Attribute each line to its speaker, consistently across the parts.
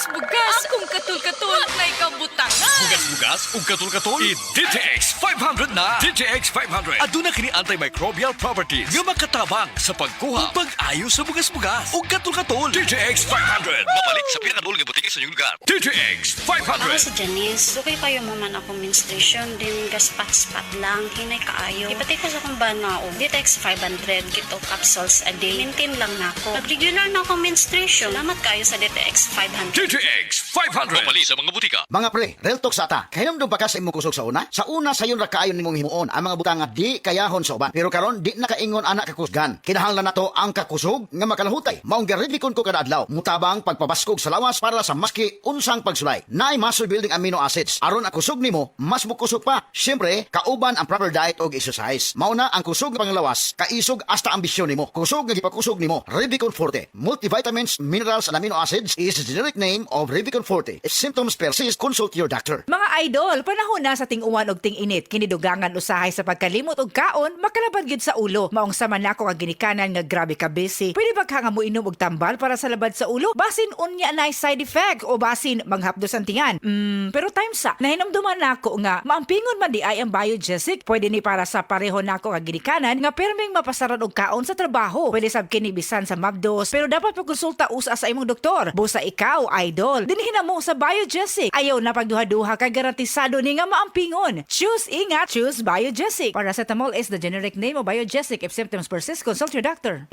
Speaker 1: bugas-bugas, akong katul-katul, na ikabutangan.
Speaker 2: Bugas-bugas ug katul-katul i-DTX 500 na. DTX 500 aduna kini antimicrobial properties nga makatabang sa pagkuha ug pag-ayo sa bugas-bugas ug katul-katul. DTX 500 mabalik sa pinakadul nga butiki sa inyong lugar. DTX
Speaker 3: Ako
Speaker 2: 500.
Speaker 3: si Janice, okay kayo maman ako menstruation, din gaspat-spat lang, hinay kaayo. Ipati ko sa kong banao, Ditex 500, kito capsules a day. Maintain lang na ako. Pag-regular na ako menstruation, salamat kayo sa Ditex 500.
Speaker 2: DTX 500 mabalik sa mga butika.
Speaker 4: Mga pre, real talk sa ata. Kahinom ba ka sa imong kusog sa una? Sa una sayon ra kaayon nimong himuon ang mga butang nga di kayahon sa uban. Pero karon di na kaingon anak kakusgan. Kinahanglan nato ang kakusog nga makalahutay. Maong giredikon ko kada adlaw. Mutabang pagpabaskog sa lawas para sa maski unsang pagsulay. Naay muscle building amino acids. Aron ang kusog nimo mas mukusog pa. Syempre, kauban ang proper diet og exercise. Mauna ang kusog nga panglawas, kaisog hasta ambisyon nimo. Kusog nga gipakusog nimo, Revicon Forte. Multivitamins, minerals and amino acids is the generic name of Revicon Forte. If symptoms persist, consult your doctor.
Speaker 5: Mga idol, panahon na sa ting-uwan og ting-init, kinidugangan usahay sa pagkalimot og kaon, makalabad gyud sa ulo. Maong sama na ako nga ginikanan nga grabe ka busy. Pwede ba ka nga mo inom og tambal para sa labad sa ulo? Basin unya na side effect o basin manghapdos ang tingan. Pero time sa, nahinamduman na ako nga maampingon man di ay ang Biogesic. Pwede ni para sa pareho na ako nga ginikanan nga perming mapasaran og kaon sa trabaho. Pwede sab kini bisan sa mabdos, pero dapat pagkonsulta usa sa imong doktor. Busa ikaw, idol. Dinhi na mo sa Biogesic. Ayaw na pagduha-duha kay garantisado ni nga maampingon. Choose ingat, choose Biogesic. Paracetamol is the generic name of Biogesic. If symptoms persist, consult your doctor.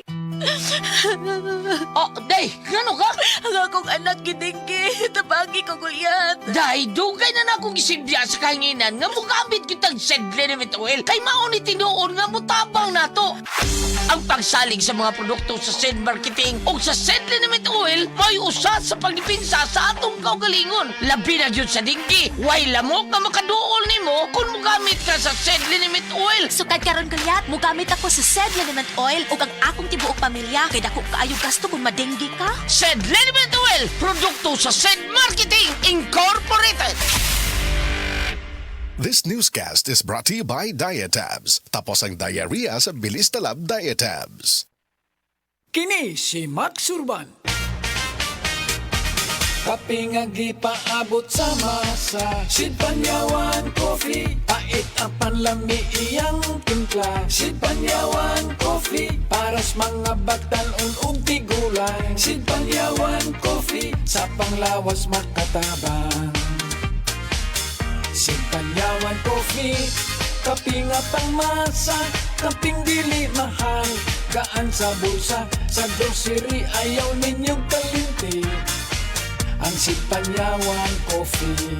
Speaker 6: Oh, day, gano ka?
Speaker 1: Ang akong anak gidinggi, tabagi ko guyat.
Speaker 6: Day, dugay na na akong isibya sa kahinginan nga mugamit kitang Sedlenimit oil kay mauni tinuon nga mutabang nato. Ang pagsalig sa mga produkto sa Sed Marketing o sa Sedlenimit oil may usa sa pagdipinsa sa atong kaugalingon. Labi na yun sa dinggi, way lamok nga makaduol nimo kung mugamit ka sa Sedlenimit oil.
Speaker 7: Sukad karon gayat, mugamit ako sa Sedlenimit oil ug ang akong tibuok pamilya kay dako kaayo gasto kung madenggi ka.
Speaker 6: Sedlenimit oil, produkto sa Sed Marketing Incorporated.
Speaker 8: This newscast is brought to you by Diatabs. Tapos ang diarrhea sa bilis talab Diatabs.
Speaker 9: Kini si Max Urban. Kaping ang gipaabot sa masa, Sid Panyawan Coffee, pait ang panlami iyang timpla. Sid Panyawan Coffee, paras mga batan-on ug tigulang. Sid Panyawan Coffee, sa panglawas makatabang. Sid Panyawan Coffee, kaping nga pangmasa, kaping dili mahal, gaan sa bulsa, sa grocery ayaw ninyong kalinti. Ang Sid Panyawan Coffee,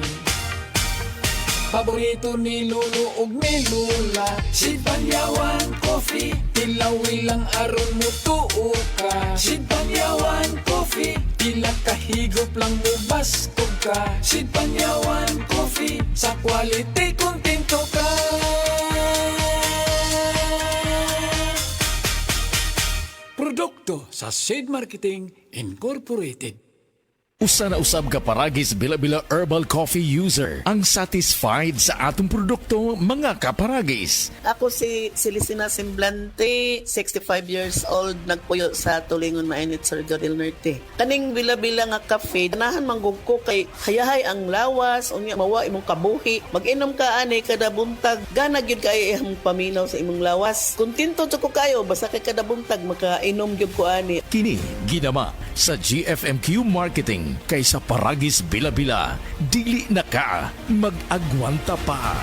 Speaker 9: paborito ni Lolo ug ni Lula. Sid Panyawan Coffee, tilawi lang aron mo tuo ka. Sid Panyawan Coffee, pila kahigop lang mo bastog ka. Sid Panyawan Coffee, sa quality kontento ka. Produkto sa Sid Marketing Incorporated.
Speaker 10: Usa na usab ka paragis bila-bila herbal coffee user ang satisfied sa atong produkto mga kaparagis.
Speaker 11: Ako si Celisina Semblante, 65 years old, nagpuyo sa Tulingon Mainit, Surigao del Norte. Kaning bila-bila nga cafe, ganahan manggug ko kay hayahay ang lawas, unya mawa imong kabuhi. Mag-inom ka ani kada buntag, gana gyud kay imong paminaw sa imong lawas. Kontento jud ko kayo basta kay kada buntag makainom gyud ko ani.
Speaker 10: Kini ginama sa GFMQ Marketing kaysa paragis bila-bila, dili na ka mag-agwanta pa.